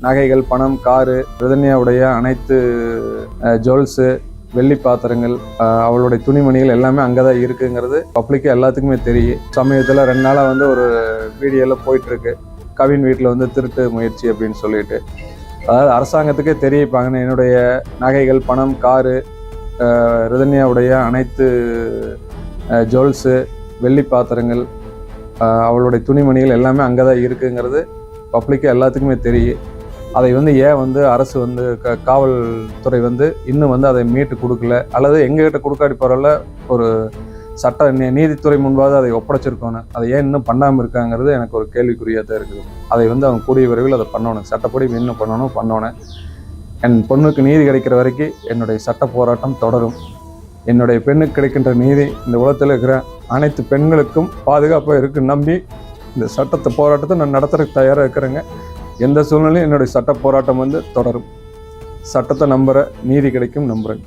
நகைகள், பணம், காரு, ரிதன்யாவுடைய அனைத்து ஜுவல்ஸு, வெள்ளி பாத்திரங்கள், அவளுடைய துணிமணிகள் எல்லாமே அங்கே தான் இருக்குங்கிறது பப்ளிக்காக எல்லாத்துக்குமே தெரியும். சமயத்தில் 2 நாளாக ஒரு வீடியோவில் போயிட்டுருக்கு, கவின் வீட்டில் திருட்டு முயற்சி அப்படின்னு சொல்லிட்டு. அதாவது அரசாங்கத்துக்கே தெரிவிப்பாங்கன்னு என்னுடைய நகைகள், பணம், காரு, ரிதன்யாவுடைய அனைத்து ஜுவல்ஸு, வெள்ளி பாத்திரங்கள், அவளுடைய துணிமணிகள் எல்லாமே அங்கே தான் இருக்குங்கிறது பப்ளிக்காக எல்லாத்துக்குமே தெரியும். அதை ஏன் அரசு காவல்துறை இன்னும் அதை மீட்டு கொடுக்கல, அல்லது எங்ககிட்ட கொடுக்காடி போகிறல ஒரு சட்ட நீதித்துறை முன்பாக அதை ஒப்படைச்சிருக்கணும், அதை ஏன் இன்னும் பண்ணாமல் இருக்காங்கிறது எனக்கு ஒரு கேள்விக்குறியாக தான் இருக்குது. அதை அவங்க கூடிய விரைவில் அதை பண்ணணும், சட்டப்படி இன்னும் பண்ணணும். என் பொண்ணுக்கு நீதி கிடைக்கிற வரைக்கும் என்னுடைய சட்ட போராட்டம் தொடரும். என்னுடைய பெண்ணுக்கு கிடைக்கின்ற நீதி இந்த உலகத்தில் இருக்கிற அனைத்து பெண்களுக்கும் பாதுகாப்பாக இருக்குன்னு நம்பி இந்த சட்டத்தை போராட்டத்தை நான் நடத்துறதுக்கு தயாராக இருக்கிறேங்க. எந்த சூழ்நிலையும் என்னுடைய சட்ட போராட்டம் தொடரும். சட்டத்தை நம்புகிறேன், நீதி கிடைக்கும் நம்புகிறேன்.